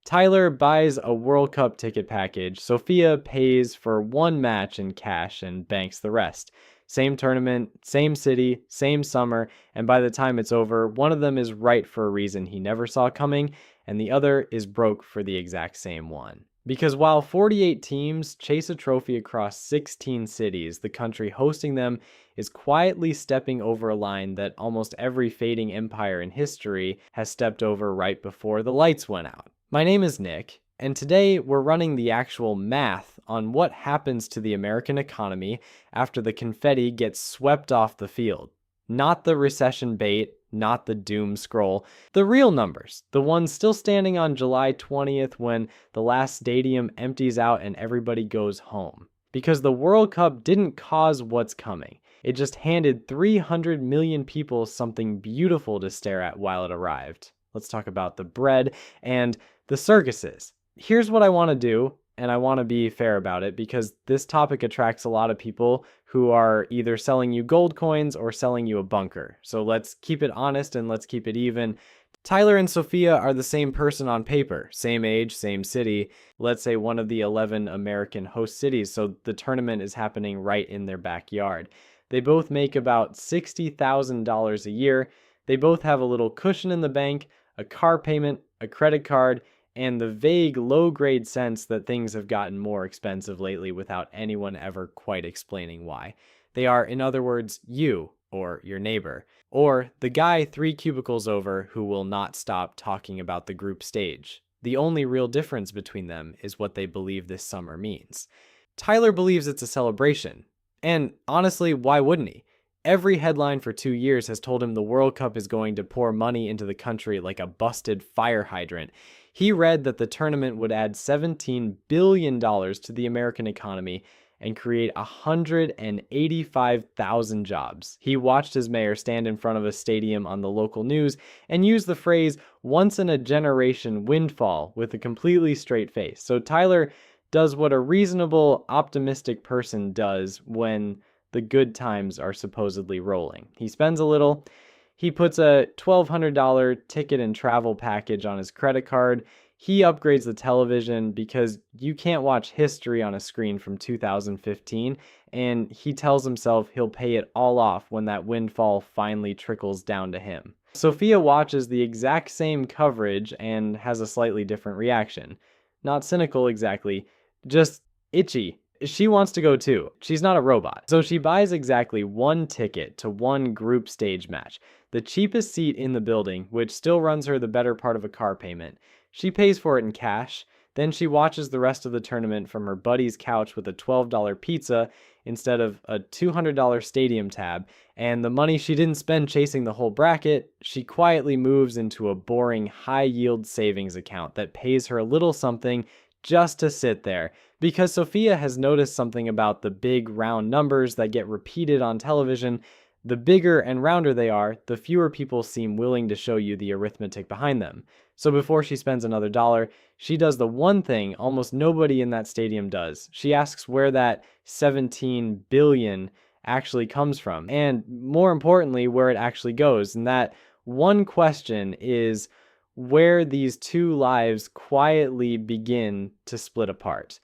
Tyler buys a World Cup ticket package. Sophia pays for one match in cash and banks the rest. Same tournament, same city, same summer, and by the time it's over, one of them is right for a reason he never saw coming, and the other is broke for the exact same one. Because while 48 teams chase a trophy across 16 cities, the country hosting them is quietly stepping over a line that almost every fading empire in history has stepped over right before the lights went out. My name is Nick, and today we're running the actual math on what happens to the American economy after the confetti gets swept off the field. Not the recession bait, not the doom scroll, the real numbers, the ones still standing on July 20th when the last stadium empties out and everybody goes home. Because the World Cup didn't cause what's coming. It just handed 300 million people something beautiful to stare at while it arrived. Let's talk about the bread and the circuses. Here's what I want to do, and I want to be fair about it because this topic attracts a lot of people who are either selling you gold coins or selling you a bunker. So let's keep it honest and let's keep it even. Tyler and Sophia are the same person on paper, same age, same city. Let's say one of the 11 American host cities, so the tournament is happening right in their backyard. They both make about $60,000 a year. They both have a little cushion in the bank, a car payment, a credit card, and the vague low-grade sense that things have gotten more expensive lately without anyone ever quite explaining why. They are, in other words, you, or your neighbor, or the guy 3 cubicles over who will not stop talking about the group stage. The only real difference between them is what they believe this summer means. Tyler believes it's a celebration, and honestly, why wouldn't he? Every headline for 2 years has told him the World Cup is going to pour money into the country like a busted fire hydrant. He read that the tournament would add $17 billion to the American economy and create 185,000 jobs. He watched his mayor stand in front of a stadium on the local news and use the phrase once-in-a-generation windfall with a completely straight face. So Tyler does what a reasonable, optimistic person does when the good times are supposedly rolling. He spends a little. He puts a $1,200 ticket and travel package on his credit card. He upgrades the television because you can't watch history on a screen from 2015, and he tells himself he'll pay it all off when that windfall finally trickles down to him. Sophia watches the exact same coverage and has a slightly different reaction. Not cynical exactly, just itchy. She wants to go too. She's not a robot. So she buys exactly one ticket to one group stage match, the cheapest seat in the building, which still runs her the better part of a car payment. She pays for it in cash. Then she watches the rest of the tournament from her buddy's couch with a $12 pizza instead of a $200 stadium tab. And the money she didn't spend chasing the whole bracket, she quietly moves into a boring high-yield savings account that pays her a little something just to sit there. Because Sophia has noticed something about the big round numbers that get repeated on television. The bigger and rounder they are, the fewer people seem willing to show you the arithmetic behind them. So before she spends another dollar, she does the one thing almost nobody in that stadium does. She asks where that 17 billion actually comes from, and more importantly, where it actually goes. And that one question is where these two lives quietly begin to split apart.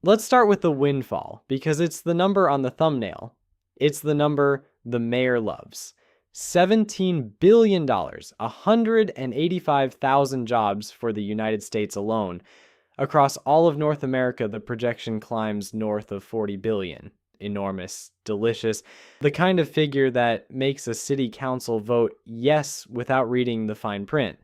Let's start with the windfall, because it's the number on the thumbnail. It's the number the mayor loves. $17 billion, 185,000 jobs for the United States alone. Across all of North America, the projection climbs north of 40 billion. Enormous, delicious, the kind of figure that makes a city council vote yes without reading the fine print.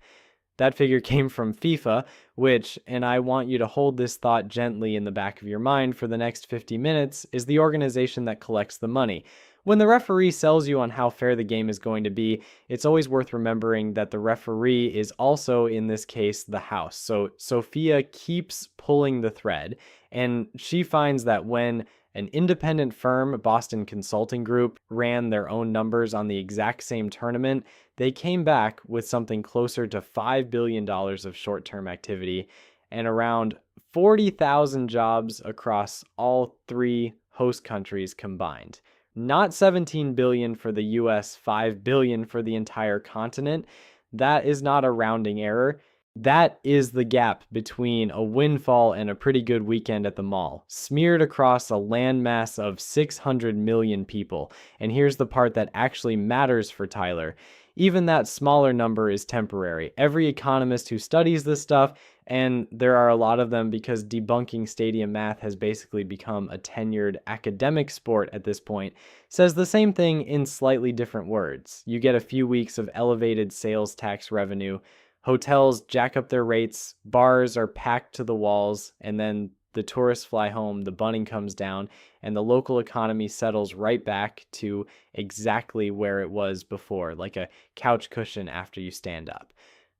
That figure came from FIFA, which, and I want you to hold this thought gently in the back of your mind for the next 50 minutes, is the organization that collects the money. When the referee sells you on how fair the game is going to be, it's always worth remembering that the referee is also, in this case, the house. So Sophia keeps pulling the thread, and she finds that when an independent firm, Boston Consulting Group, ran their own numbers on the exact same tournament, they came back with something closer to $5 billion of short-term activity and around 40,000 jobs across all 3 host countries combined. Not 17 billion for the US, 5 billion for the entire continent. That is not a rounding error. That is the gap between a windfall and a pretty good weekend at the mall, smeared across a landmass of 600 million people. And here's the part that actually matters for Tyler. Even that smaller number is temporary. Every economist who studies this stuff, and there are a lot of them because debunking stadium math has basically become a tenured academic sport at this point, says the same thing in slightly different words. You get a few weeks of elevated sales tax revenue. Hotels jack up their rates, bars are packed to the walls, and then the tourists fly home, the bunning comes down, and the local economy settles right back to exactly where it was before, like a couch cushion after you stand up.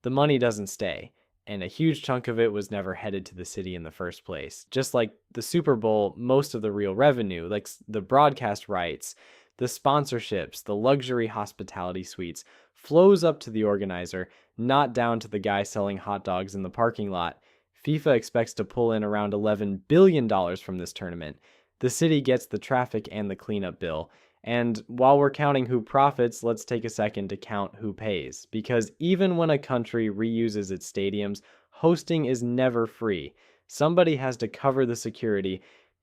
The money doesn't stay, and a huge chunk of it was never headed to the city in the first place. Just like the Super Bowl, most of the real revenue, like the broadcast rights, the sponsorships, the luxury hospitality suites, flows up to the organizer, not down to the guy selling hot dogs in the parking lot. FIFA expects to pull in around $11 billion from this tournament. The city gets the traffic and the cleanup bill. And while we're counting who profits, let's take a second to count who pays. Because even when a country reuses its stadiums, hosting is never free. Somebody has to cover the security,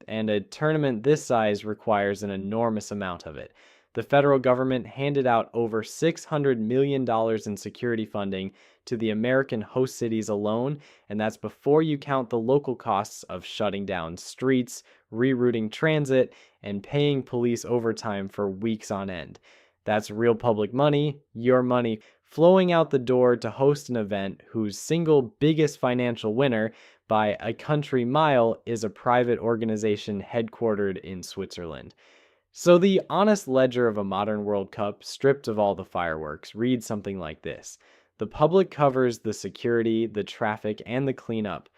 and a tournament this size requires an enormous amount of it. The federal government handed out over $600 million in security funding to the American host cities alone, and that's before you count the local costs of shutting down streets, rerouting transit, and paying police overtime for weeks on end. That's real public money, your money, flowing out the door to host an event whose single biggest financial winner by a country mile is a private organization headquartered in Switzerland. So the honest ledger of a modern World Cup, stripped of all the fireworks, reads something like this. The public covers the security, the traffic, and the cleanup.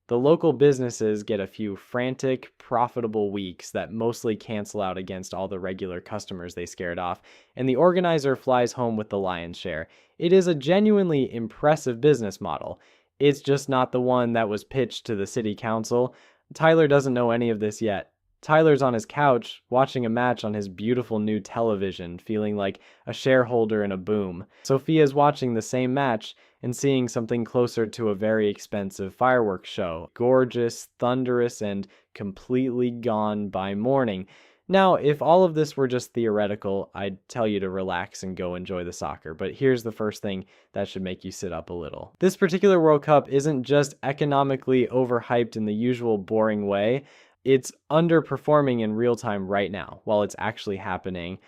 The local businesses get a few frantic, profitable weeks that mostly cancel out against all the regular customers they scared off, and the organizer flies home with the lion's share. It is a genuinely impressive business model. It's just not the one that was pitched to the city council. Tyler doesn't know any of this yet. Tyler's on his couch, watching a match on his beautiful new television, feeling like a shareholder in a boom. Sophia's watching the same match and seeing something closer to a very expensive fireworks show. Gorgeous, thunderous, and completely gone by morning. Now, if all of this were just theoretical, I'd tell you to relax and go enjoy the soccer, but here's the first thing that should make you sit up a little. This particular World Cup isn't just economically overhyped in the usual boring way. It's underperforming in real time right now while it's actually happening.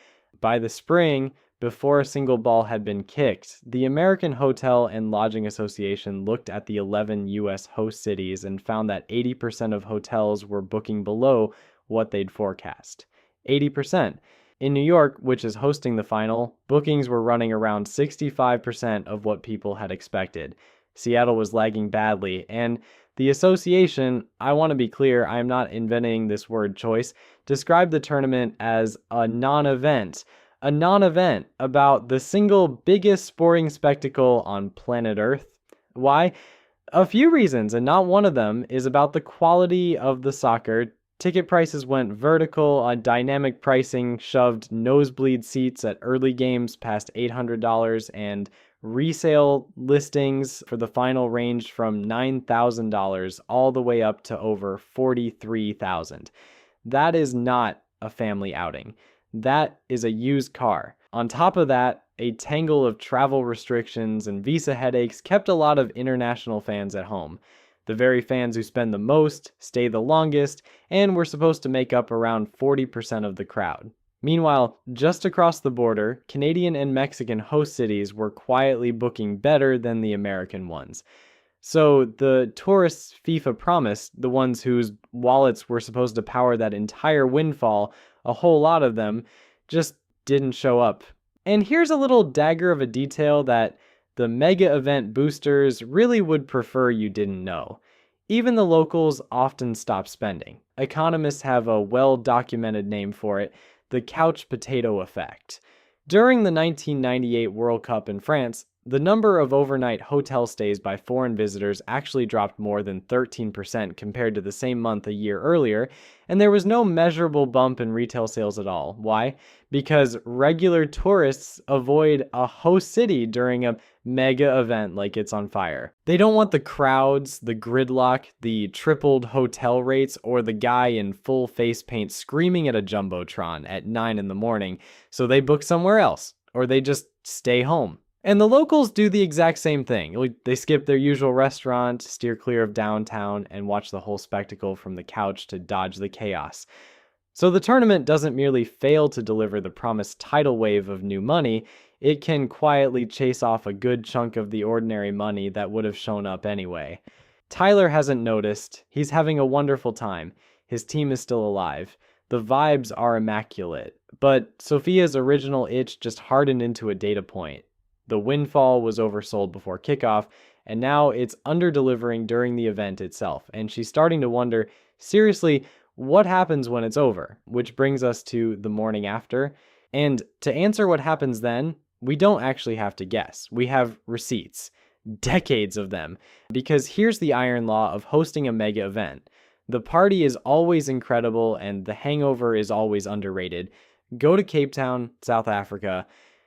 By the spring, before a single ball had been kicked, the American Hotel and Lodging Association looked at the 11 U.S. host cities and found that 80% of hotels were booking below what they'd forecast. 80%. In New York, which is hosting the final, bookings were running around 65% of what people had expected. Seattle was lagging badly, and the association, I want to be clear, I am not inventing this word choice, described the tournament as a non-event. A non-event about the single biggest sporting spectacle on planet Earth. Why? A few reasons, and not one of them is about the quality of the soccer. Ticket prices went vertical, dynamic pricing shoved nosebleed seats at early games past $800, and resale listings for the final ranged from $9,000 all the way up to over $43,000. That is not a family outing. That is a used car. On top of that, a tangle of travel restrictions and visa headaches kept a lot of international fans at home. The very fans who spend the most, stay the longest, and were supposed to make up around 40% of the crowd. Meanwhile, just across the border, Canadian and Mexican host cities were quietly booking better than the American ones. So the tourists FIFA promised, the ones whose wallets were supposed to power that entire windfall, a whole lot of them, just didn't show up. And here's a little dagger of a detail that the mega event boosters really would prefer you didn't know. Even the locals often stop spending. Economists have a well-documented name for it, the couch potato effect. During the 1998 World Cup in France, the number of overnight hotel stays by foreign visitors actually dropped more than 13% compared to the same month a year earlier, and there was no measurable bump in retail sales at all. Why? Because regular tourists avoid a host city during a mega event like it's on fire. They don't want the crowds, the gridlock, the tripled hotel rates, or the guy in full face paint screaming at a jumbotron at 9 in the morning, so they book somewhere else, or they just stay home. And the locals do the exact same thing. They skip their usual restaurant, steer clear of downtown, and watch the whole spectacle from the couch to dodge the chaos. So the tournament doesn't merely fail to deliver the promised tidal wave of new money, it can quietly chase off a good chunk of the ordinary money that would have shown up anyway. Tyler hasn't noticed. He's having a wonderful time. His team is still alive. The vibes are immaculate. But Sophia's original itch just hardened into a data point. The windfall was oversold before kickoff, and now it's under-delivering during the event itself. And she's starting to wonder, seriously, what happens when it's over? Which brings us to the morning after. And to answer what happens then, we don't actually have to guess. We have receipts, decades of them. Because here's the iron law of hosting a mega event. The party is always incredible and the hangover is always underrated. Go to Cape Town, South Africa.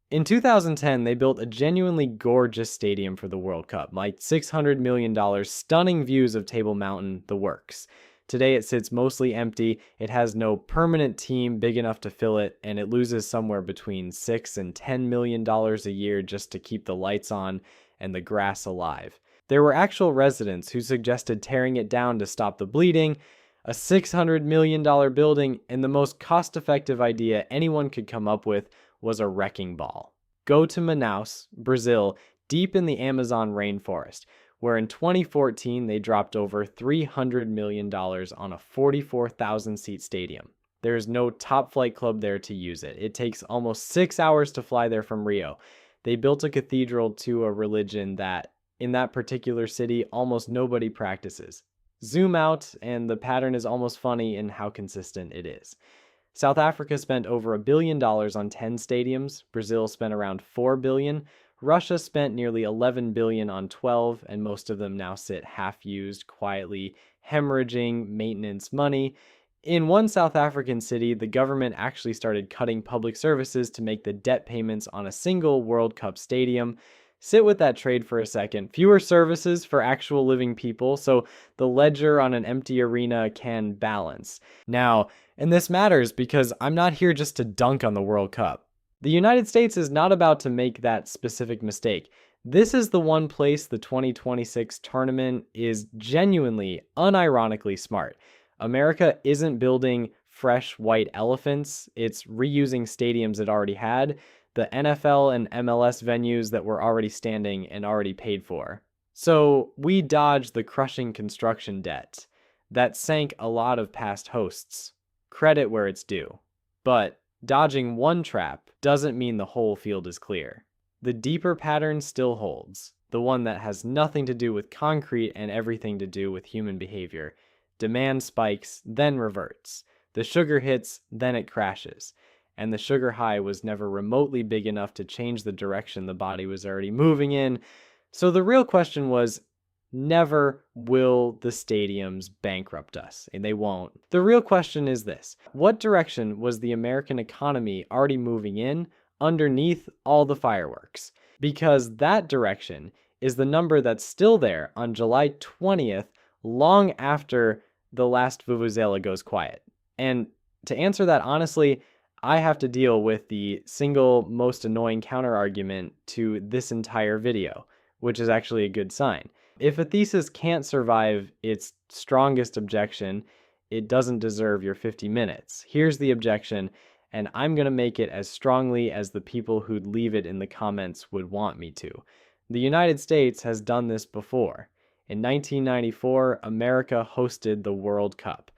In 2010, they built a genuinely gorgeous stadium for the World Cup, like $600 million, stunning views of Table Mountain, the works. Today it sits mostly empty, it has no permanent team big enough to fill it, and it loses somewhere between $6 and $10 million a year just to keep the lights on and the grass alive. There were actual residents who suggested tearing it down to stop the bleeding, a $600 million building, and the most cost-effective idea anyone could come up with was a wrecking ball. Go to Manaus, Brazil, deep in the Amazon rainforest, where in 2014 they dropped over $300 million on a 44,000-seat stadium. There is no top flight club there to use it. It takes almost 6 hours to fly there from Rio. They built a cathedral to a religion that, in that particular city, almost nobody practices. Zoom out, and the pattern is almost funny in how consistent it is. South Africa spent over $1 billion on 10 stadiums. Brazil spent around $4 billion. Russia spent nearly $11 billion on 12, and most of them now sit half-used, quietly hemorrhaging maintenance money. In one South African city, the government actually started cutting public services to make the debt payments on a single World Cup stadium. Sit with that trade for a second. Fewer services for actual living people, so the ledger on an empty arena can balance. Now, and this matters because I'm not here just to dunk on the World Cup. The United States is not about to make that specific mistake. This is the one place the 2026 tournament is genuinely, unironically smart. America isn't building fresh white elephants. It's reusing stadiums it already had, the NFL and MLS venues that were already standing and already paid for. So we dodged the crushing construction debt that sank a lot of past hosts. Credit where it's due. But dodging one trap doesn't mean the whole field is clear. The deeper pattern still holds, the one that has nothing to do with concrete and everything to do with human behavior. Demand spikes, then reverts. The sugar hits, then it crashes. And the sugar high was never remotely big enough to change the direction the body was already moving in. So the real question was, never will the stadiums bankrupt us, and they won't. The real question is this: what direction was the American economy already moving in underneath all the fireworks? Because that direction is the number that's still there on July 20th, long after the last vuvuzela goes quiet. And to answer that honestly, I have to deal with the single most annoying counterargument to this entire video, which is actually a good sign. If a thesis can't survive its strongest objection, it doesn't deserve your 50 minutes. Here's the objection, and I'm going to make it as strongly as the people who'd leave it in the comments would want me to. The United States has done this before. In 1994, America hosted the World Cup.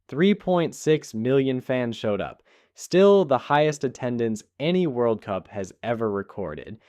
3.6 million fans showed up, still the highest attendance any World Cup has ever recorded.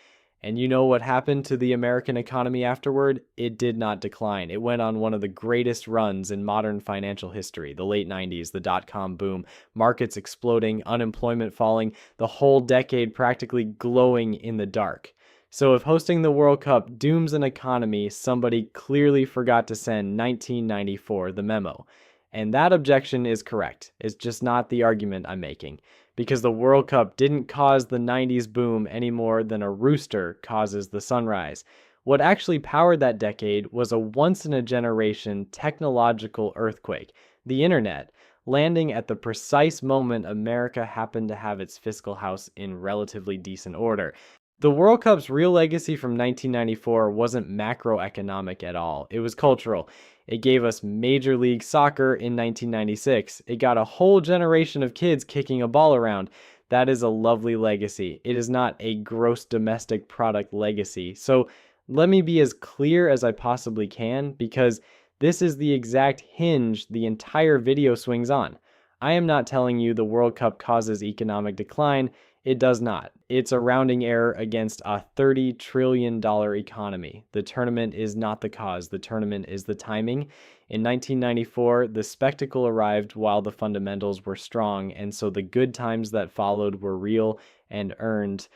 And you know what happened to the American economy afterward? It did not decline. It went on one of the greatest runs in modern financial history, the late 90s, the dot-com boom, markets exploding, unemployment falling, the whole decade practically glowing in the dark. So if hosting the World Cup dooms an economy, somebody clearly forgot to send 1994, the memo. And that objection is correct. It's just not the argument I'm making. because the World Cup didn't cause the 90s boom any more than a rooster causes the sunrise. What actually powered that decade was a once-in-a-generation technological earthquake, the internet, landing at the precise moment America happened to have its fiscal house in relatively decent order. The World Cup's real legacy from 1994 wasn't macroeconomic at all. It was cultural. It gave us Major League Soccer in 1996. It got a whole generation of kids kicking a ball around. That is a lovely legacy. It is not a gross domestic product legacy. So let me be as clear as I possibly can, because this is the exact hinge the entire video swings on. I am not telling you the World Cup causes economic decline. It does not. It's a rounding error against a $30 trillion economy. The tournament is not the cause. The tournament is the timing. In 1994, the spectacle arrived while the fundamentals were strong, and so the good times that followed were real and earned.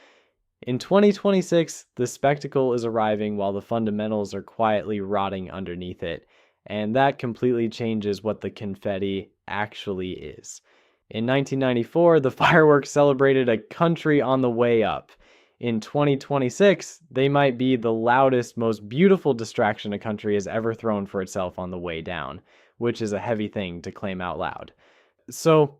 In 2026, the spectacle is arriving while the fundamentals are quietly rotting underneath it, and that completely changes what the confetti actually is. In 1994, the fireworks celebrated a country on the way up. In 2026, they might be the loudest, most beautiful distraction a country has ever thrown for itself on the way down, which is a heavy thing to claim out loud. So,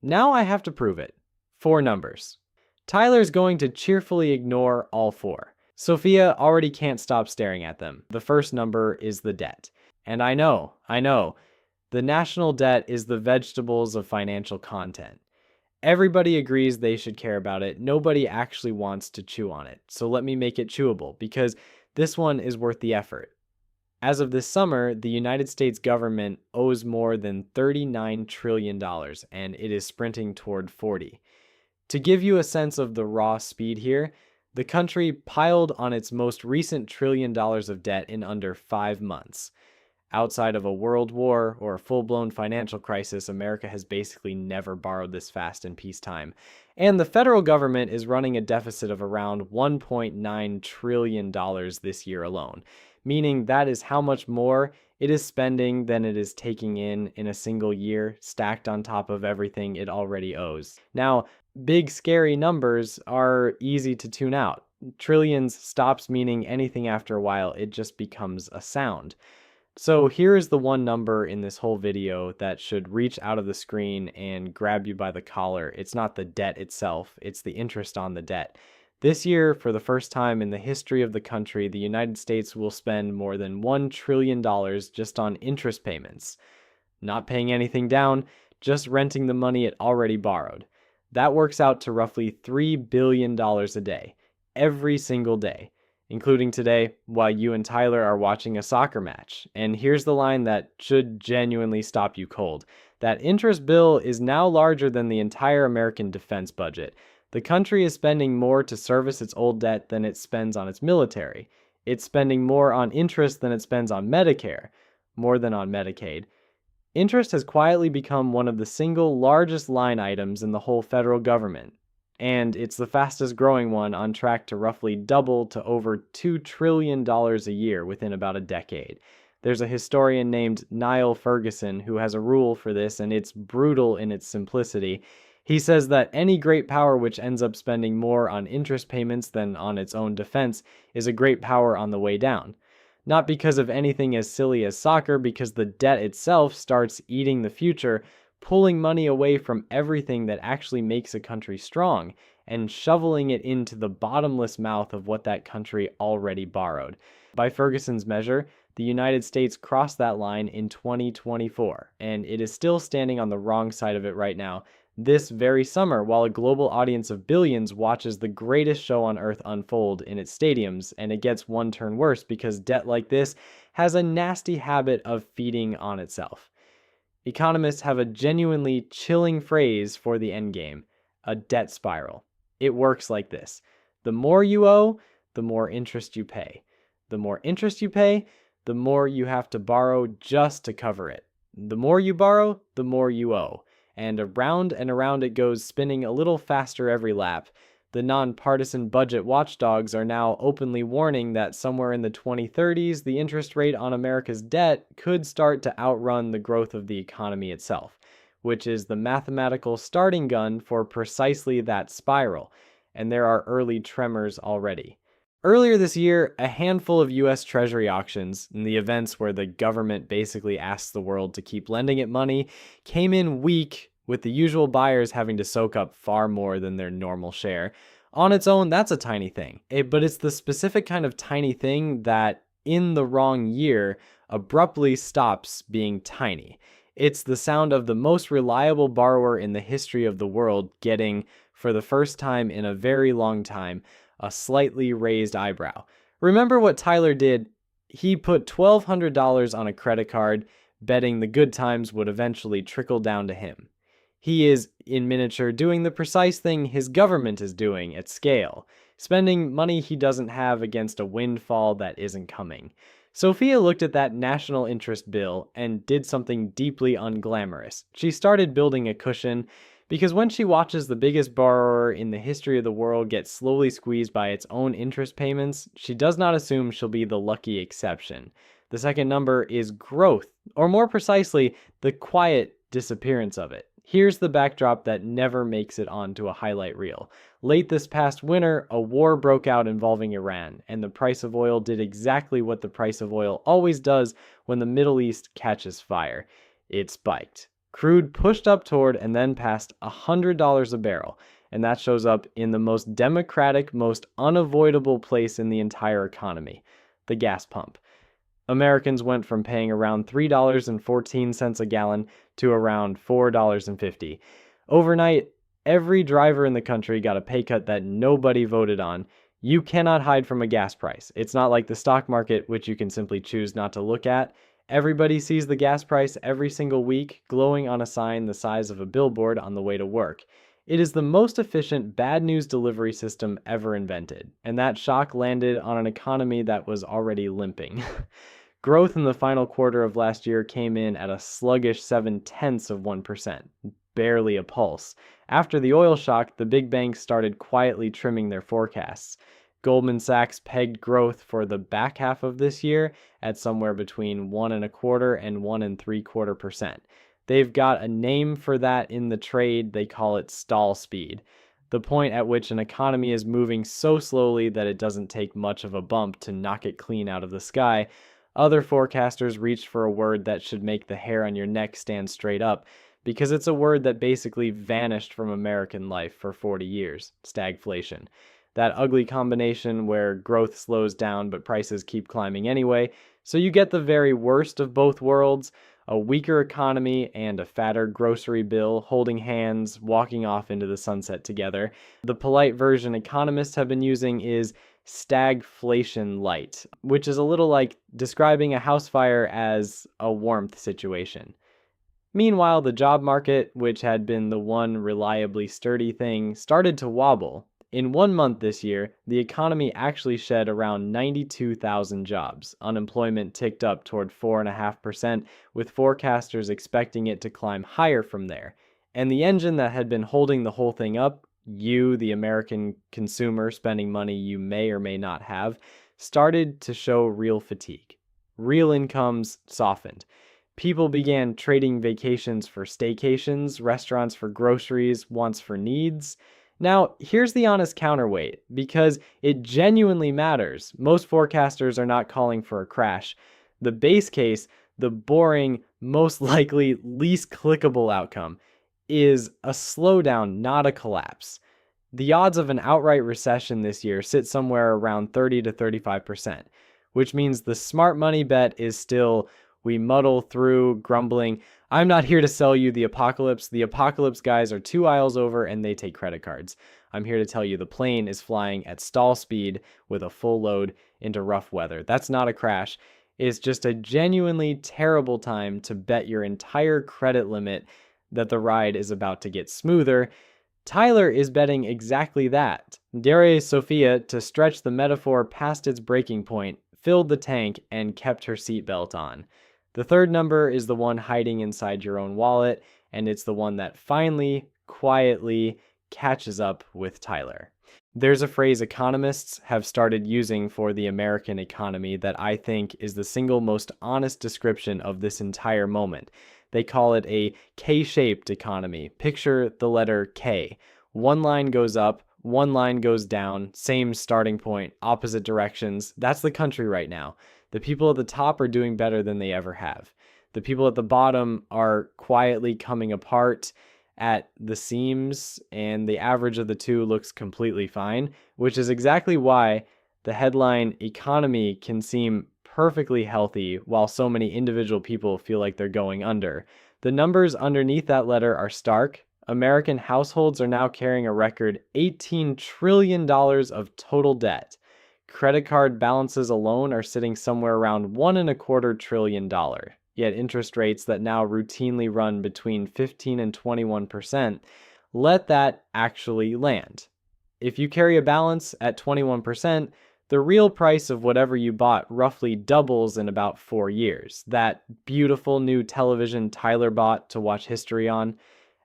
now I have to prove it. 4 numbers. Tyler's going to cheerfully ignore all 4. Sophia already can't stop staring at them. The first number is the debt. And I know. The national debt is the vegetables of financial content. Everybody agrees they should care about it. Nobody actually wants to chew on it. So let me make it chewable, because this one is worth the effort. As of this summer, the United States government owes more than $39 trillion, and it is sprinting toward 40. To give you a sense of the raw speed here, the country piled on its most recent $1 trillion of debt in under 5 months. Outside of a world war or a full-blown financial crisis, America has basically never borrowed this fast in peacetime. And the federal government is running a deficit of around $1.9 trillion this year alone, meaning that is how much more it is spending than it is taking in a single year, stacked on top of everything it already owes. Now, big scary numbers are easy to tune out. Trillions stops meaning anything after a while. It just becomes a sound. So here is the one number in this whole video that should reach out of the screen and grab you by the collar. It's not the debt itself, it's the interest on the debt. This year, for the first time in the history of the country, the United States will spend more than $1 trillion just on interest payments. Not paying anything down, just renting the money it already borrowed. That works out to roughly $3 billion a day, every single day, including today while you and Tyler are watching a soccer match. And here's the line that should genuinely stop you cold. That interest bill is now larger than the entire American defense budget. The country is spending more to service its old debt than it spends on its military. It's spending more on interest than it spends on Medicare, more than on Medicaid. Interest has quietly become one of the single largest line items in the whole federal government, and it's the fastest growing one, on track to roughly double to over $2 trillion a year within about a decade. There's a historian named Niall Ferguson who has a rule for this, and it's brutal in its simplicity. He says that any great power which ends up spending more on interest payments than on its own defense is a great power on the way down. Not because of anything as silly as soccer, because the debt itself starts eating the future, pulling money away from everything that actually makes a country strong, and shoveling it into the bottomless mouth of what that country already borrowed. By Ferguson's measure, the United States crossed that line in 2024, and it is still standing on the wrong side of it right now, this very summer, while a global audience of billions watches the greatest show on earth unfold in its stadiums. And it gets one turn worse, because debt like this has a nasty habit of feeding on itself. Economists have a genuinely chilling phrase for the endgame: a debt spiral. It works like this: the more you owe, the more interest you pay. The more interest you pay, the more you have to borrow just to cover it. The more you borrow, the more you owe. And around it goes, spinning a little faster every lap. The nonpartisan budget watchdogs are now openly warning that somewhere in the 2030s, the interest rate on America's debt could start to outrun the growth of the economy itself, which is the mathematical starting gun for precisely that spiral, and there are early tremors already. Earlier this year, a handful of US Treasury auctions, and the events where the government basically asks the world to keep lending it money, came in weak, with the usual buyers having to soak up far more than their normal share. On its own, that's a tiny thing, but it's the specific kind of tiny thing that, in the wrong year, abruptly stops being tiny. It's the sound of the most reliable borrower in the history of the world getting, for the first time in a very long time, a slightly raised eyebrow. Remember what Tyler did? He put $1,200 on a credit card, betting the good times would eventually trickle down to him. He is, in miniature, doing the precise thing his government is doing at scale, spending money he doesn't have against a windfall that isn't coming. Sophia looked at that national interest bill and did something deeply unglamorous. She started building a cushion, because when she watches the biggest borrower in the history of the world get slowly squeezed by its own interest payments, she does not assume she'll be the lucky exception. The second number is growth, or more precisely, the quiet disappearance of it. Here's the backdrop that never makes it onto a highlight reel. Late this past winter, a war broke out involving Iran, and the price of oil did exactly what the price of oil always does when the Middle East catches fire. It spiked. Crude pushed up toward and then past $100 a barrel, and that shows up in the most democratic, most unavoidable place in the entire economy, the gas pump. Americans went from paying around $3.14 a gallon to around $4.50. Overnight, every driver in the country got a pay cut that nobody voted on. You cannot hide from a gas price. It's not like the stock market, which you can simply choose not to look at. Everybody sees the gas price every single week, glowing on a sign the size of a billboard on the way to work. It is the most efficient bad news delivery system ever invented, and that shock landed on an economy that was already limping. Growth in the final quarter of last year came in at a sluggish 0.7%, barely a pulse. After the oil shock, the big banks started quietly trimming their forecasts. Goldman Sachs pegged growth for the back half of this year at somewhere between 1.25% and 1.75%. They've got a name for that in the trade. They call it stall speed, the point at which an economy is moving so slowly that it doesn't take much of a bump to knock it clean out of the sky. Other forecasters reached for a word that should make the hair on your neck stand straight up, because it's a word that basically vanished from American life for 40 years, stagflation. That ugly combination where growth slows down but prices keep climbing anyway, so you get the very worst of both worlds, a weaker economy and a fatter grocery bill holding hands, walking off into the sunset together. The polite version economists have been using is stagflation light, which is a little like describing a house fire as a warmth situation. Meanwhile, the job market, which had been the one reliably sturdy thing, started to wobble. In 1 month this year, the economy actually shed around 92,000 jobs. Unemployment ticked up toward 4.5%, with forecasters expecting it to climb higher from there. And the engine that had been holding the whole thing up, you, the American consumer spending money you may or may not have, started to show real fatigue. Real incomes softened. People began trading vacations for staycations, restaurants for groceries, wants for needs. Now, here's the honest counterweight, because it genuinely matters. Most forecasters are not calling for a crash. The base case, the boring, most likely least clickable outcome, is a slowdown, not a collapse. The odds of an outright recession this year sit somewhere around 30 to 35%, which means the smart money bet is still we muddle through, grumbling, I'm not here to sell you the apocalypse. The apocalypse guys are 2 aisles over and they take credit cards. I'm here to tell you the plane is flying at stall speed with a full load into rough weather. That's not a crash. It's just a genuinely terrible time to bet your entire credit limit that the ride is about to get smoother. Tyler is betting exactly that. Dare Sophia, to stretch the metaphor past its breaking point, filled the tank and kept her seatbelt on. The third number is the one hiding inside your own wallet, and it's the one that finally, quietly, catches up with Tyler. There's a phrase economists have started using for the American economy that I think is the single most honest description of this entire moment. They call it a K-shaped economy. Picture the letter K. One line goes up, one line goes down, same starting point, opposite directions. That's the country right now. The people at the top are doing better than they ever have. The people at the bottom are quietly coming apart at the seams, and the average of the two looks completely fine, which is exactly why the headline economy can seem perfectly healthy while so many individual people feel like they're going under. The numbers underneath that letter are stark. American households are now carrying a record $18 trillion of total debt. Credit card balances alone are sitting somewhere around $1.25 trillion. Yet interest rates that now routinely run between 15 and 21% let that actually land. If you carry a balance at 21%, the real price of whatever you bought roughly doubles in about 4 years. That beautiful new television Tyler bought to watch history on,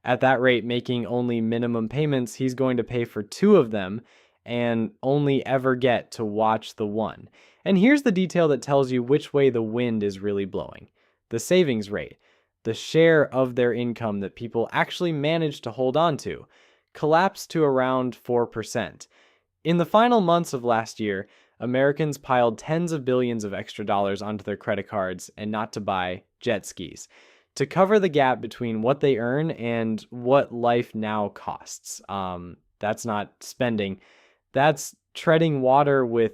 at that rate, making only minimum payments, he's going to pay for 2 of them and only ever get to watch the one. And here's the detail that tells you which way the wind is really blowing. The savings rate, the share of their income that people actually manage to hold on to, collapsed to around 4%. In the final months of last year, Americans piled tens of billions of extra dollars onto their credit cards and not to buy jet skis, to cover the gap between what they earn and what life now costs. That's not spending. That's treading water with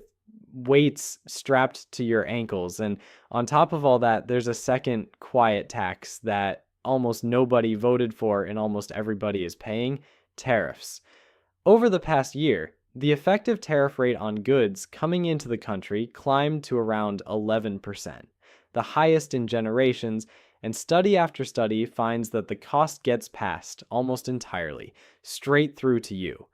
weights strapped to your ankles. And on top of all that, there's a second quiet tax that almost nobody voted for and almost everybody is paying: tariffs. Over the past year, the effective tariff rate on goods coming into the country climbed to around 11%, the highest in generations, and study after study finds that the cost gets passed almost entirely, straight through to you.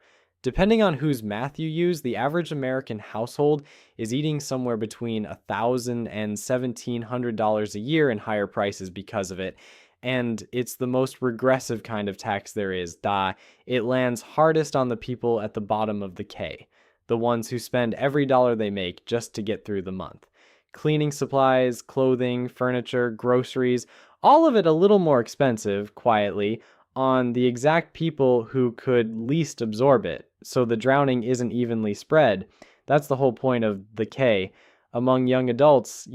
Depending on whose math you use, the average American household is eating somewhere between $1,000 and $1,700 a year in higher prices because of it. And it's the most regressive kind of tax there is. It lands hardest on the people at the bottom of the K, the ones who spend every dollar they make just to get through the month. Cleaning supplies, clothing, furniture, groceries, all of it a little more expensive, quietly, on the exact people who could least absorb it, so the drowning isn't evenly spread. That's the whole point of the K. Among young adults,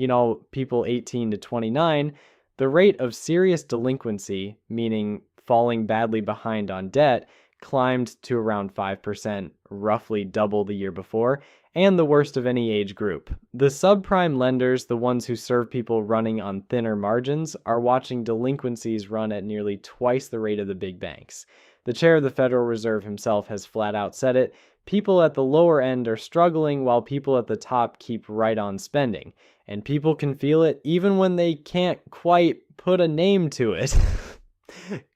people 18 to 29, the rate of serious delinquency, meaning falling badly behind on debt, climbed to around 5%, roughly double the year before, and the worst of any age group. The subprime lenders, the ones who serve people running on thinner margins, are watching delinquencies run at nearly twice the rate of the big banks. The chair of the Federal Reserve himself has flat out said it: people at the lower end are struggling while people at the top keep right on spending. And people can feel it even when they can't quite put a name to it.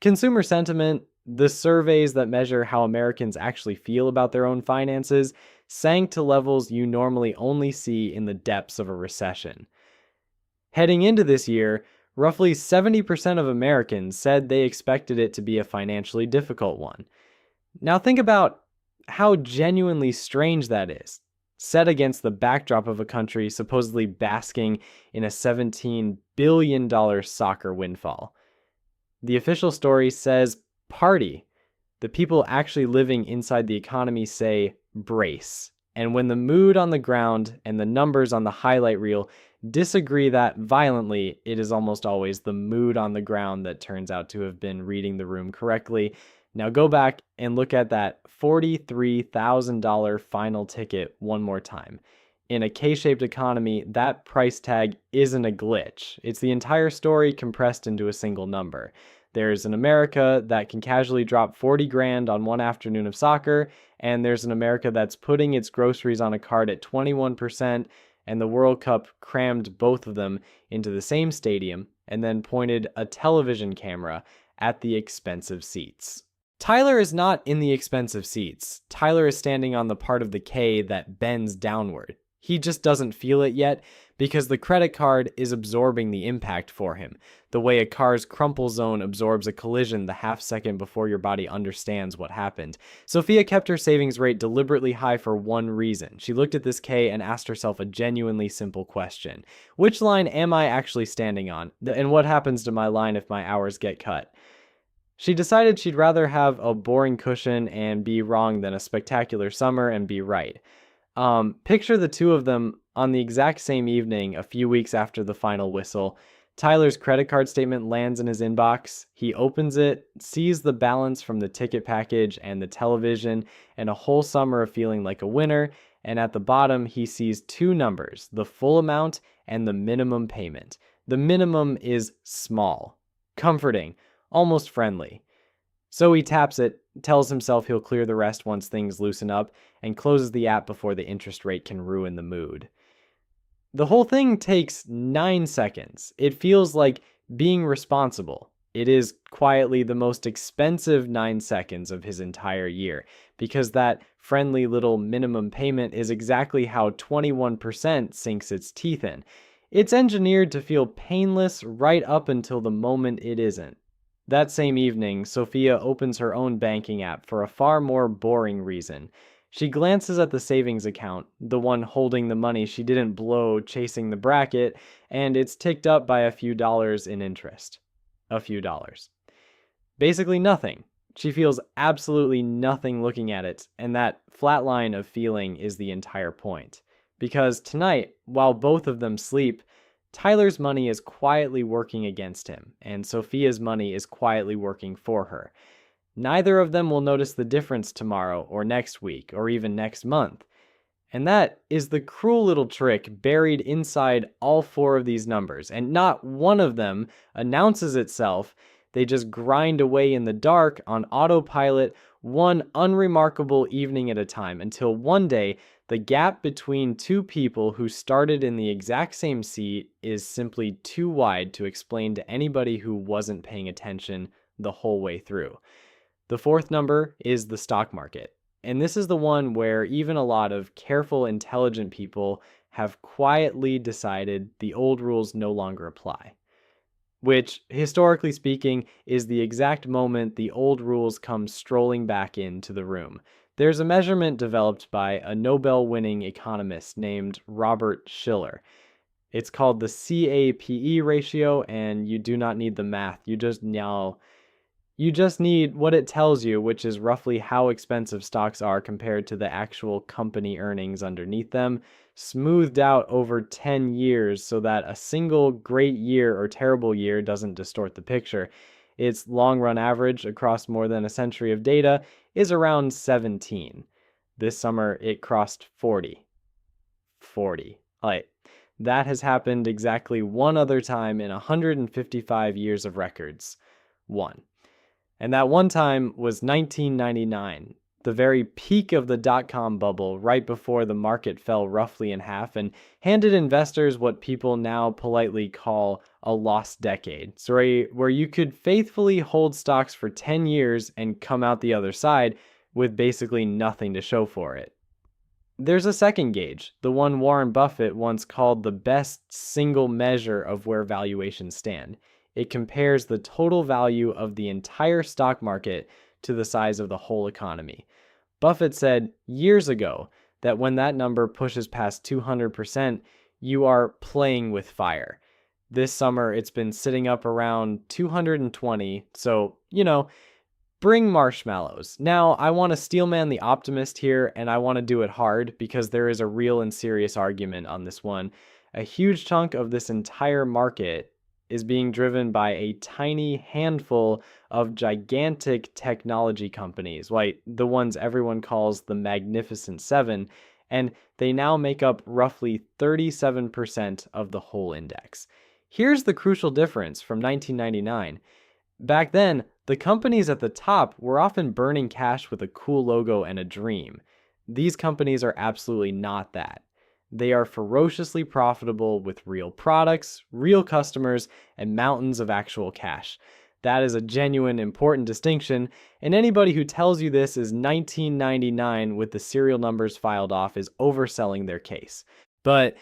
Consumer sentiment, the surveys that measure how Americans actually feel about their own finances, sank to levels you normally only see in the depths of a recession. Heading into this year, roughly 70% of Americans said they expected it to be a financially difficult one. Now think about how genuinely strange that is, set against the backdrop of a country supposedly basking in a $17 billion soccer windfall. The official story says party. The people actually living inside the economy say brace. And when the mood on the ground and the numbers on the highlight reel disagree that violently, it is almost always the mood on the ground that turns out to have been reading the room correctly. Now go back and look at that $43,000 final ticket one more time. In a K-shaped economy, that price tag isn't a glitch. It's the entire story compressed into a single number. There's an America that can casually drop 40 grand on one afternoon of soccer, and there's an America that's putting its groceries on a cart at 21%, and the World Cup crammed both of them into the same stadium and then pointed a television camera at the expensive seats. Tyler is not in the expensive seats. Tyler is standing on the part of the K that bends downward. He just doesn't feel it yet because the credit card is absorbing the impact for him, the way a car's crumple zone absorbs a collision the half second before your body understands what happened. Sophia kept her savings rate deliberately high for one reason. She looked at this K and asked herself a genuinely simple question. Which line am I actually standing on? And what happens to my line if my hours get cut? She decided she'd rather have a boring cushion and be wrong than a spectacular summer and be right. Picture the two of them on the exact same evening, a few weeks after the final whistle. Tyler's credit card statement lands in his inbox. He opens it, sees the balance from the ticket package and the television, and a whole summer of feeling like a winner. And at the bottom, he sees two numbers, the full amount and the minimum payment. The minimum is small, comforting, almost friendly. So he taps it, tells himself he'll clear the rest once things loosen up, and closes the app before the interest rate can ruin the mood. The whole thing takes 9 seconds. It feels like being responsible. It is quietly the most expensive 9 seconds of his entire year, because that friendly little minimum payment is exactly how 21% sinks its teeth in. It's engineered to feel painless right up until the moment it isn't. That same evening, Sophia opens her own banking app for a far more boring reason. She glances at the savings account, the one holding the money she didn't blow chasing the bracket, and it's ticked up by a few dollars in interest. A few dollars. Basically nothing. She feels absolutely nothing looking at it, and that flat line of feeling is the entire point. Because tonight, while both of them sleep, Tyler's money is quietly working against him, and Sophia's money is quietly working for her. Neither of them will notice the difference tomorrow or next week or even next month. And that is the cruel little trick buried inside all four of these numbers, and not one of them announces itself. They just grind away in the dark on autopilot, one unremarkable evening at a time, until one day the gap between two people who started in the exact same seat is simply too wide to explain to anybody who wasn't paying attention the whole way through. The fourth number is the stock market. And this is the one where even a lot of careful, intelligent people have quietly decided the old rules no longer apply. Which, historically speaking, is the exact moment the old rules come strolling back into the room. There's a measurement developed by a Nobel-winning economist named Robert Shiller. It's called the CAPE ratio, and you do not need the math. You just need what it tells you, which is roughly how expensive stocks are compared to the actual company earnings underneath them, smoothed out over 10 years so that a single great year or terrible year doesn't distort the picture. Its long-run average across more than a century of data is around 17. This summer, it crossed 40. 40. That has happened exactly one other time in 155 years of records. One. And that one time was 1999, the very peak of the dot-com bubble, right before the market fell roughly in half and handed investors what people now politely call a lost decade. So where you could faithfully hold stocks for 10 years and come out the other side with basically nothing to show for it. There's a second gauge, the one Warren Buffett once called the best single measure of where valuations stand. It compares the total value of the entire stock market to the size of the whole economy. Buffett said years ago that when that number pushes past 200%, you are playing with fire. This summer, it's been sitting up around 220, so, bring marshmallows. Now, I want to steelman the optimist here, and I want to do it hard because there is a real and serious argument on this one. A huge chunk of this entire market is being driven by a tiny handful of gigantic technology companies, like the ones everyone calls the Magnificent Seven, and they now make up roughly 37% of the whole index. Here's the crucial difference from 1999. Back then, the companies at the top were often burning cash with a cool logo and a dream. These companies are absolutely not that. They are ferociously profitable with real products, real customers, and mountains of actual cash. That is a genuine, important distinction, and anybody who tells you this is 1999 with the serial numbers filed off is overselling their case. But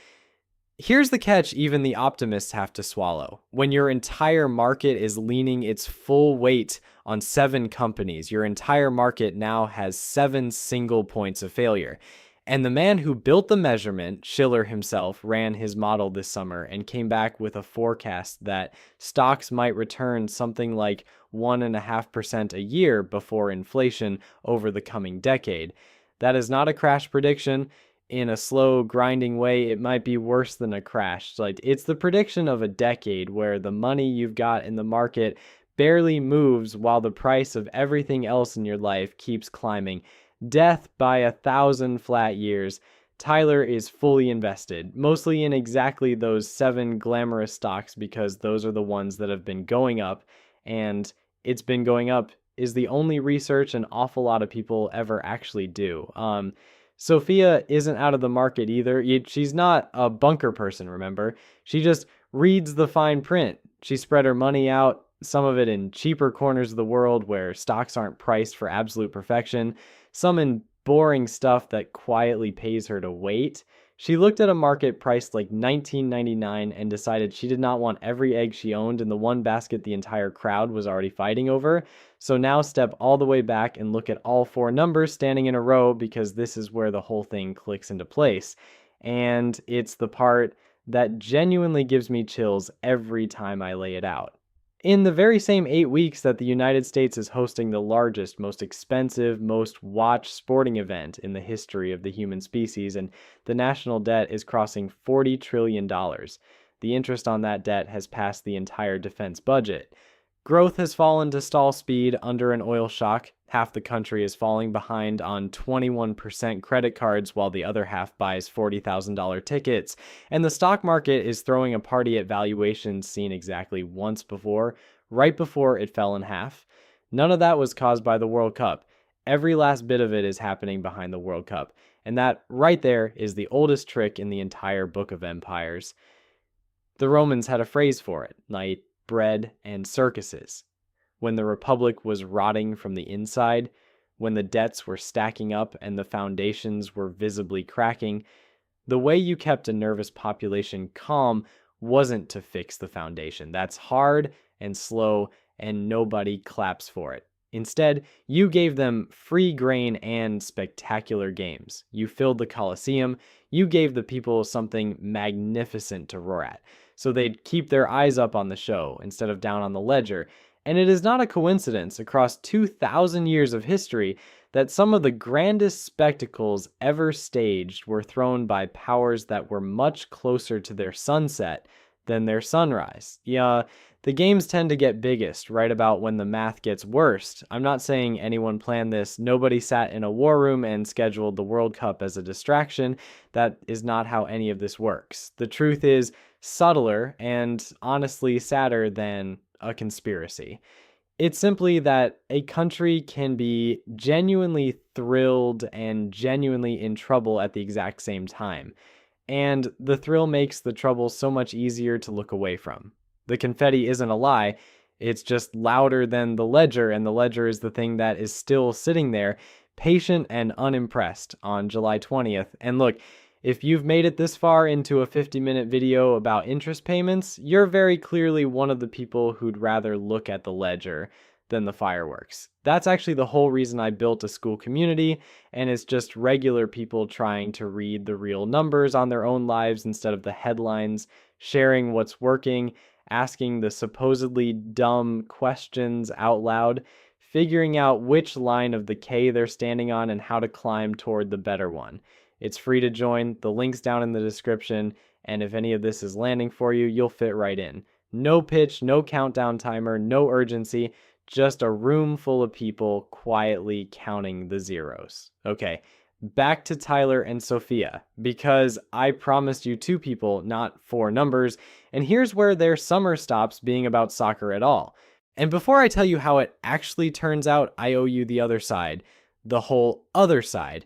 here's the catch even the optimists have to swallow. When your entire market is leaning its full weight on 7 companies, your entire market now has 7 single points of failure. And the man who built the measurement, Schiller himself, ran his model this summer and came back with a forecast that stocks might return something like 1.5% a year before inflation over the coming decade. That is not a crash prediction. In a slow, grinding way, it might be worse than a crash. Like, it's the prediction of a decade where the money you've got in the market barely moves while the price of everything else in your life keeps climbing. Death by 1,000 flat years. Tyler is fully invested, mostly in exactly those 7 glamorous stocks because those are the ones that have been going up, and it's been going up is the only research an awful lot of people ever actually do. Sophia isn't out of the market either. She's not a bunker person, remember? She just reads the fine print. She spread her money out, some of it in cheaper corners of the world where stocks aren't priced for absolute perfection, some in boring stuff that quietly pays her to wait. She looked at a market priced like $19.99 and decided she did not want every egg she owned in the one basket the entire crowd was already fighting over. So now step all the way back and look at all 4 numbers standing in a row because this is where the whole thing clicks into place. And it's the part that genuinely gives me chills every time I lay it out. In the very same 8 weeks that the United States is hosting the largest, most expensive, most watched sporting event in the history of the human species, and the national debt is crossing $40 trillion. The interest on that debt has passed the entire defense budget. Growth has fallen to stall speed under an oil shock. Half the country is falling behind on 21% credit cards while the other half buys $40,000 tickets. And the stock market is throwing a party at valuations seen exactly once before, right before it fell in half. None of that was caused by the World Cup. Every last bit of it is happening behind the World Cup. And that right there is the oldest trick in the entire Book of Empires. The Romans had a phrase for it, like bread and circuses. When the republic was rotting from the inside, when the debts were stacking up and the foundations were visibly cracking, the way you kept a nervous population calm wasn't to fix the foundation. That's hard and slow, and nobody claps for it. Instead, you gave them free grain and spectacular games. You filled the Colosseum. You gave the people something magnificent to roar at, so they'd keep their eyes up on the show instead of down on the ledger. And it is not a coincidence across 2,000 years of history that some of the grandest spectacles ever staged were thrown by powers that were much closer to their sunset than their sunrise. Yeah, the games tend to get biggest right about when the math gets worst. I'm not saying anyone planned this. Nobody sat in a war room and scheduled the World Cup as a distraction. That is not how any of this works. The truth is subtler and honestly sadder than a conspiracy. It's simply that a country can be genuinely thrilled and genuinely in trouble at the exact same time. And the thrill makes the trouble so much easier to look away from. The confetti isn't a lie, it's just louder than the ledger, and the ledger is the thing that is still sitting there, patient and unimpressed on July 20th. And look, if you've made it this far into a 50-minute video about interest payments, you're very clearly one of the people who'd rather look at the ledger than the fireworks. That's actually the whole reason I built a school community, and it's just regular people trying to read the real numbers on their own lives instead of the headlines, sharing what's working, asking the supposedly dumb questions out loud, figuring out which line of the K they're standing on and how to climb toward the better one. It's free to join. The link's down in the description. And if any of this is landing for you, you'll fit right in. No pitch, no countdown timer, no urgency. Just a room full of people quietly counting the zeros. Okay, back to Tyler and Sophia, because I promised you 2 people, not 4 numbers. And here's where their summer stops being about soccer at all. And before I tell you how it actually turns out, I owe you the other side, the whole other side.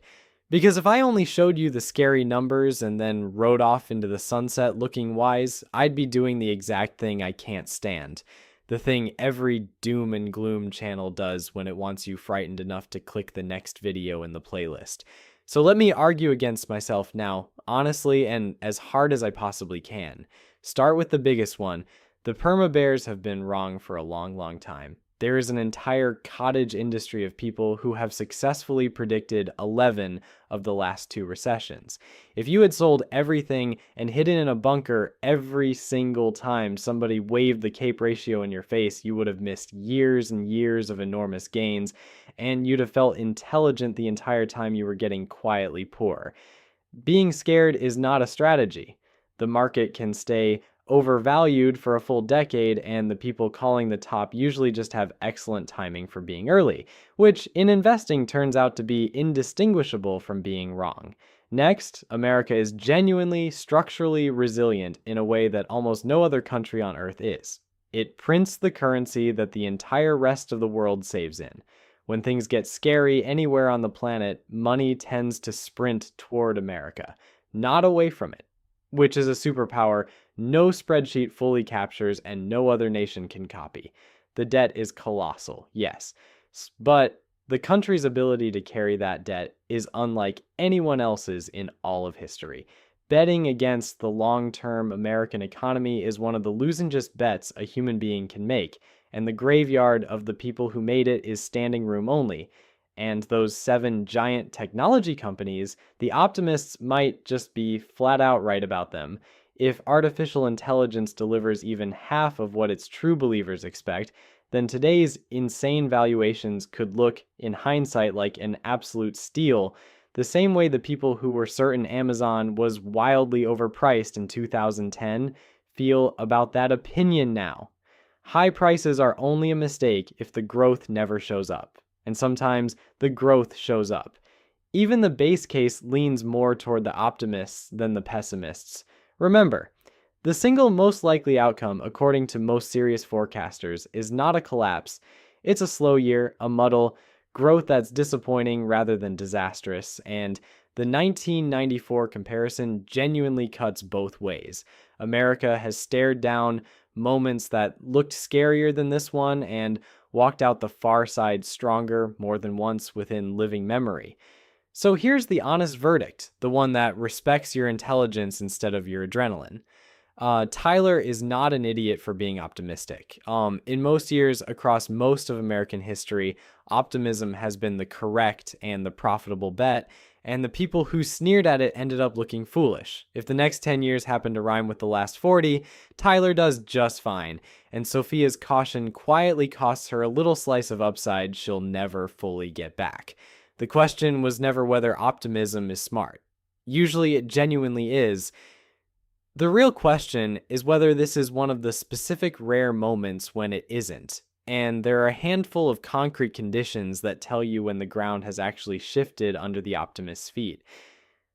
Because if I only showed you the scary numbers and then rode off into the sunset looking wise, I'd be doing the exact thing I can't stand. The thing every doom and gloom channel does when it wants you frightened enough to click the next video in the playlist. So let me argue against myself now, honestly and as hard as I possibly can. Start with the biggest one. The perma bears have been wrong for a long, long time. There is an entire cottage industry of people who have successfully predicted 11 of the last two recessions. If you had sold everything and hidden in a bunker every single time somebody waved the CAPE ratio in your face, you would have missed years and years of enormous gains, and you'd have felt intelligent the entire time you were getting quietly poor. Being scared is not a strategy. The market can stay overvalued for a full decade, and the people calling the top usually just have excellent timing for being early, which in investing turns out to be indistinguishable from being wrong. Next, America is genuinely structurally resilient in a way that almost no other country on earth is. It prints the currency that the entire rest of the world saves in. When things get scary anywhere on the planet, money tends to sprint toward America, not away from it, which is a superpower no spreadsheet fully captures and no other nation can copy. The debt is colossal, yes, but the country's ability to carry that debt is unlike anyone else's in all of history. Betting against the long-term American economy is one of the losingest bets a human being can make, and the graveyard of the people who made it is standing room only. And those 7 giant technology companies, the optimists might just be flat out right about them. If artificial intelligence delivers even half of what its true believers expect, then today's insane valuations could look, in hindsight, like an absolute steal, the same way the people who were certain Amazon was wildly overpriced in 2010 feel about that opinion now. High prices are only a mistake if the growth never shows up, and sometimes the growth shows up. Even the base case leans more toward the optimists than the pessimists. Remember, the single most likely outcome, according to most serious forecasters, is not a collapse. It's a slow year, a muddle, growth that's disappointing rather than disastrous, and the 1994 comparison genuinely cuts both ways. America has stared down moments that looked scarier than this one and walked out the far side stronger more than once within living memory. So here's the honest verdict, the one that respects your intelligence instead of your adrenaline. Tyler is not an idiot for being optimistic. In most years across most of American history, optimism has been the correct and the profitable bet, and the people who sneered at it ended up looking foolish. If the next 10 years happen to rhyme with the last 40, Tyler does just fine, and Sophia's caution quietly costs her a little slice of upside she'll never fully get back. The question was never whether optimism is smart. Usually it genuinely is. The real question is whether this is one of the specific rare moments when it isn't, and there are a handful of concrete conditions that tell you when the ground has actually shifted under the optimist's feet.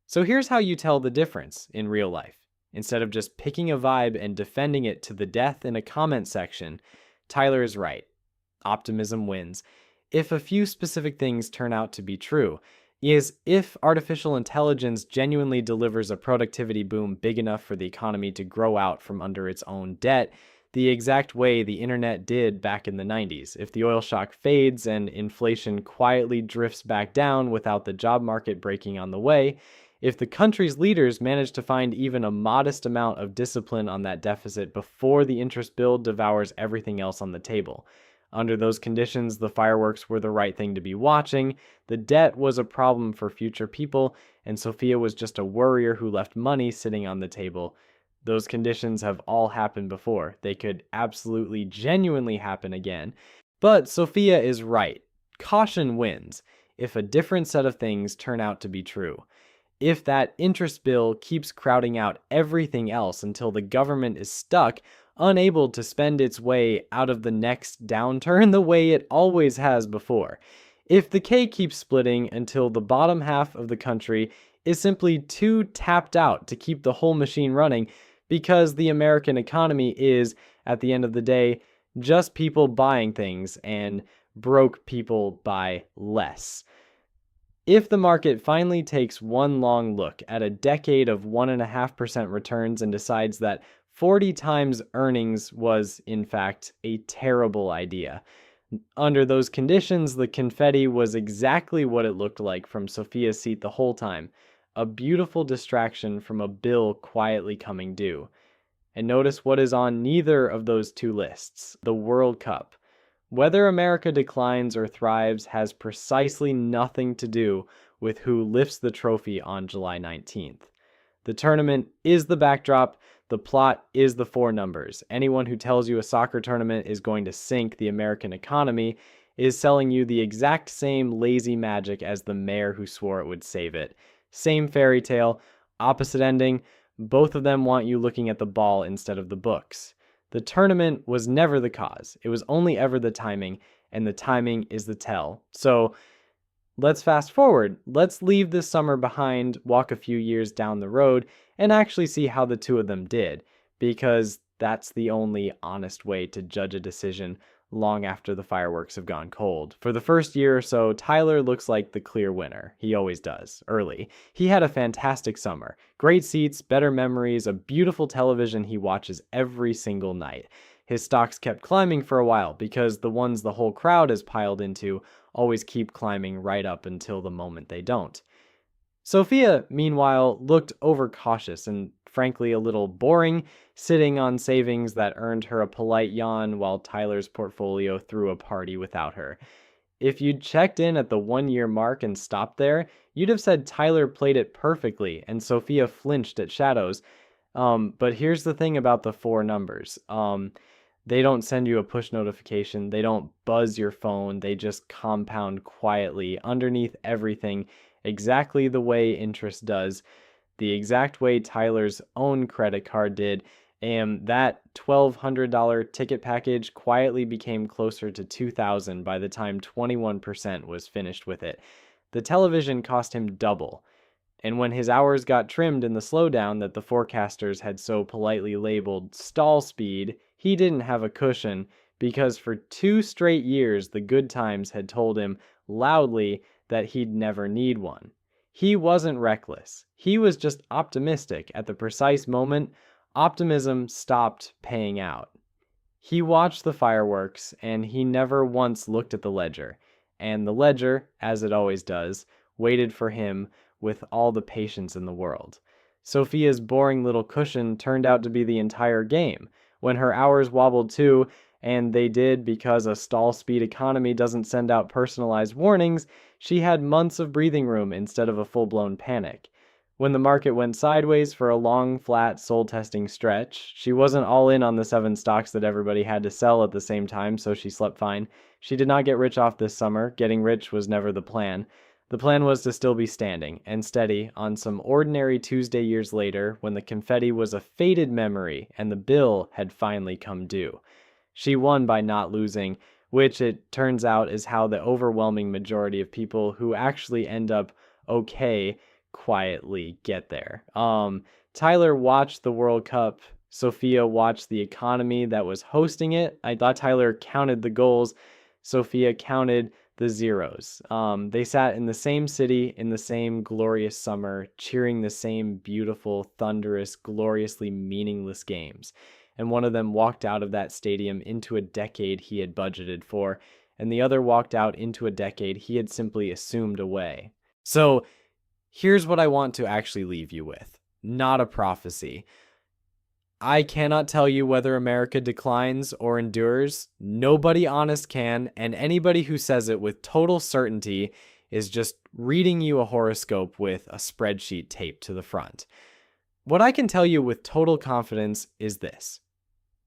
So here's how you tell the difference in real life. Instead of just picking a vibe and defending it to the death in a comment section, Tyler is right. Optimism wins. If a few specific things turn out to be true, is if artificial intelligence genuinely delivers a productivity boom big enough for the economy to grow out from under its own debt, the exact way the internet did back in the 90s. If the oil shock fades and inflation quietly drifts back down without the job market breaking on the way, if the country's leaders manage to find even a modest amount of discipline on that deficit before the interest bill devours everything else on the table. Under those conditions, the fireworks were the right thing to be watching, the debt was a problem for future people, and Sophia was just a worrier who left money sitting on the table. Those conditions have all happened before. They could absolutely, genuinely happen again. But Sophia is right. Caution wins if a different set of things turn out to be true. If that interest bill keeps crowding out everything else until the government is stuck, unable to spend its way out of the next downturn the way it always has before. If the K keeps splitting until the bottom half of the country is simply too tapped out to keep the whole machine running because the American economy is, at the end of the day, just people buying things and broke people buy less. If the market finally takes one long look at a decade of 1.5% returns and decides that 40 times earnings was, in fact, a terrible idea, Under those conditions, the confetti was exactly what it looked like from Sophia's seat the whole time, a beautiful distraction from a bill quietly coming due. And notice what is on neither of those two lists: the World Cup. Whether America declines or thrives has precisely nothing to do with who lifts the trophy on July 19th. The tournament is the backdrop, the plot is the four numbers. Anyone who tells you a soccer tournament is going to sink the American economy is selling you the exact same lazy magic as the mayor who swore it would save it. Same fairy tale, opposite ending. Both of them want you looking at the ball instead of the books. The tournament was never the cause. It was only ever the timing, and the timing is the tell. So let's fast forward. Let's leave this summer behind, walk a few years down the road, and actually see how the two of them did, because that's the only honest way to judge a decision long after the fireworks have gone cold. For the first year or so, Tyler looks like the clear winner. He always does, early. He had a fantastic summer. Great seats, better memories, a beautiful television he watches every single night. His stocks kept climbing for a while because the ones the whole crowd has piled into always keep climbing right up until the moment they don't. Sophia, meanwhile, looked overcautious and frankly a little boring, sitting on savings that earned her a polite yawn while Tyler's portfolio threw a party without her. If you'd checked in at the 1 year mark and stopped there, you'd have said Tyler played it perfectly and Sophia flinched at shadows. But here's the thing about the four numbers. They don't send you a push notification. They don't buzz your phone. They just compound quietly underneath everything, exactly the way interest does, the exact way Tyler's own credit card did. And that $1,200 ticket package quietly became closer to $2,000 by the time 21% was finished with it. The television cost him double. And when his hours got trimmed in the slowdown that the forecasters had so politely labeled stall speed, he didn't have a cushion because for 2 straight years the good times had told him loudly that he'd never need one. He wasn't reckless. He was just optimistic at the precise moment optimism stopped paying out. He watched the fireworks and he never once looked at the ledger. And the ledger, as it always does, waited for him with all the patience in the world. Sophia's boring little cushion turned out to be the entire game. When her hours wobbled too, and they did because a stall speed economy doesn't send out personalized warnings, she had months of breathing room instead of a full-blown panic. When the market went sideways for a long, flat, soul-testing stretch, she wasn't all in on the 7 stocks that everybody had to sell at the same time, so she slept fine. She did not get rich off this summer. Getting rich was never the plan. The plan was to still be standing and steady on some ordinary Tuesday years later when the confetti was a faded memory and the bill had finally come due. She won by not losing, which it turns out is how the overwhelming majority of people who actually end up okay quietly get there. Tyler watched the World Cup. Sophia watched the economy that was hosting it. I thought Tyler counted the goals. Sophia counted the zeros. They sat in the same city in the same glorious summer, cheering the same beautiful, thunderous, gloriously meaningless games. And one of them walked out of that stadium into a decade he had budgeted for, and the other walked out into a decade he had simply assumed away. So here's what I want to actually leave you with. Not a prophecy. I cannot tell you whether America declines or endures. Nobody honest can, and anybody who says it with total certainty is just reading you a horoscope with a spreadsheet taped to the front. What I can tell you with total confidence is this.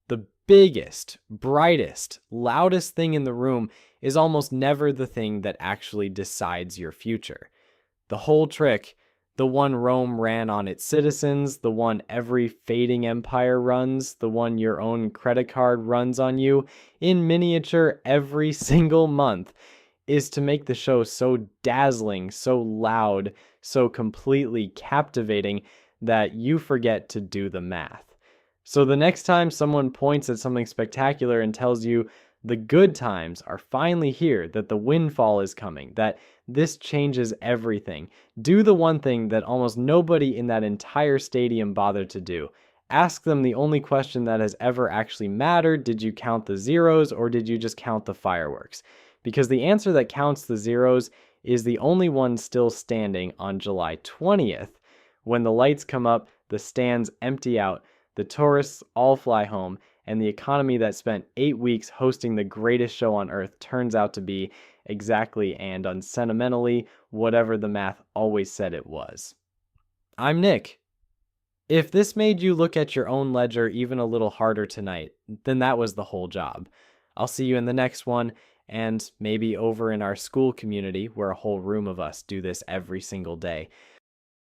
The biggest, brightest, loudest thing in the room is almost never the thing that actually decides your future. The whole trick, the one Rome ran on its citizens, the one every fading empire runs, the one your own credit card runs on you, in miniature every single month, is to make the show so dazzling, so loud, so completely captivating that you forget to do the math. So the next time someone points at something spectacular and tells you the good times are finally here, that the windfall is coming, that this changes everything, do the one thing that almost nobody in that entire stadium bothered to do. Ask them the only question that has ever actually mattered: did you count the zeros or did you just count the fireworks? Because the answer that counts the zeros is the only one still standing on July 20th. When the lights come up, the stands empty out, the tourists all fly home, and the economy that spent 8 weeks hosting the greatest show on earth turns out to be exactly and unsentimentally whatever the math always said it was. I'm Nick. If this made you look at your own ledger even a little harder tonight, then that was the whole job. I'll see you in the next one, and maybe over in our school community where a whole room of us do this every single day.